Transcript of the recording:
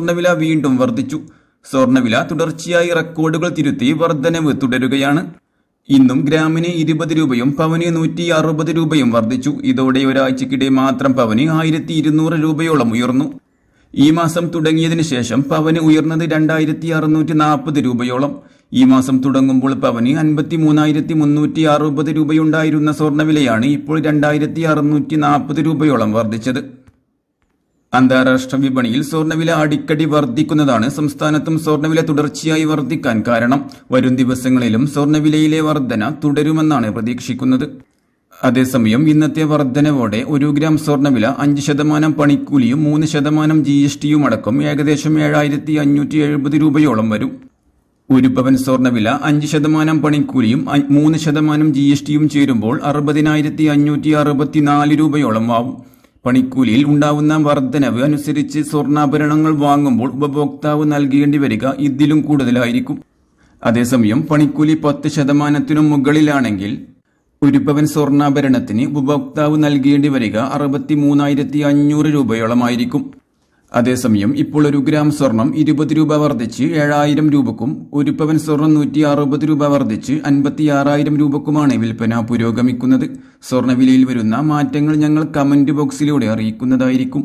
സ്വർണ്ണവില വീണ്ടും വർദ്ധിച്ചു. സ്വർണ്ണവില തുടർച്ചയായി റെക്കോർഡുകൾ തിരുത്തി വർധനവ് തുടരുകയാണ്. ഇന്നും ഗ്രാമിന് 20 രൂപയും പവന് 160 രൂപയും വർദ്ധിച്ചു. ഇതോടെ ഒരാഴ്ചക്കിടെ മാത്രം പവന് 1200 രൂപയോളം ഉയർന്നു. ഈ മാസം തുടങ്ങിയതിനു ശേഷം പവന് ഉയർന്നത് 2640 രൂപയോളം. ഈ മാസം തുടങ്ങുമ്പോൾ പവന് 53,360 രൂപയുണ്ടായിരുന്ന സ്വർണ്ണവിലയാണ് ഇപ്പോൾ 2640 രൂപയോളം വർദ്ധിച്ചത്. അന്താരാഷ്ട്ര വിപണിയിൽ സ്വർണ്ണവില അടിക്കടി വർദ്ധിക്കുന്നതാണ് സംസ്ഥാനത്തും സ്വർണ്ണവില തുടർച്ചയായി വർദ്ധിക്കാൻ കാരണം. വരും ദിവസങ്ങളിലും സ്വർണ്ണവിലയിലെ വർധന തുടരുമെന്നാണ് പ്രതീക്ഷിക്കുന്നത്. അതേസമയം ഇന്നത്തെ വർധനവോടെ 1 ഗ്രാം സ്വർണ്ണവില 5% പണിക്കൂലിയും 3% GSTയും അടക്കം ഏകദേശം 7,570 രൂപയോളം വരും. 1 പവൻ സ്വർണ്ണവില 5% പണിക്കൂലിയും 3% GSTയും ചേരുമ്പോൾ 60,564 രൂപയോളം ആവും. പണിക്കൂലിയിൽ ഉണ്ടാവുന്ന വർധനവ് അനുസരിച്ച് സ്വർണ്ണാഭരണങ്ങൾ വാങ്ങുമ്പോൾ ഉപഭോക്താവ് നൽകേണ്ടി വരിക ഇതിലും കൂടുതലായിരിക്കും. അതേസമയം പണിക്കൂലി 10%-നും മുകളിലാണെങ്കിൽ 1 പവൻ സ്വർണ്ണാഭരണത്തിന് ഉപഭോക്താവ് നൽകേണ്ടി വരിക 63,500 രൂപയോളമായിരിക്കും. അതേസമയം ഇപ്പോൾ 1 ഗ്രാം സ്വർണം 20 രൂപ വർദ്ധിച്ച് 7,000 രൂപക്കും 1 പവൻ സ്വർണം 160 രൂപ വർദ്ധിച്ച് 56,000 രൂപക്കുമാണ് വിൽപ്പന പുരോഗമിക്കുന്നത്. സ്വർണ്ണവിലയിൽ വരുന്ന മാറ്റങ്ങൾ ഞങ്ങൾ കമന്റ് ബോക്സിലൂടെ അറിയിക്കുന്നതായിരിക്കും.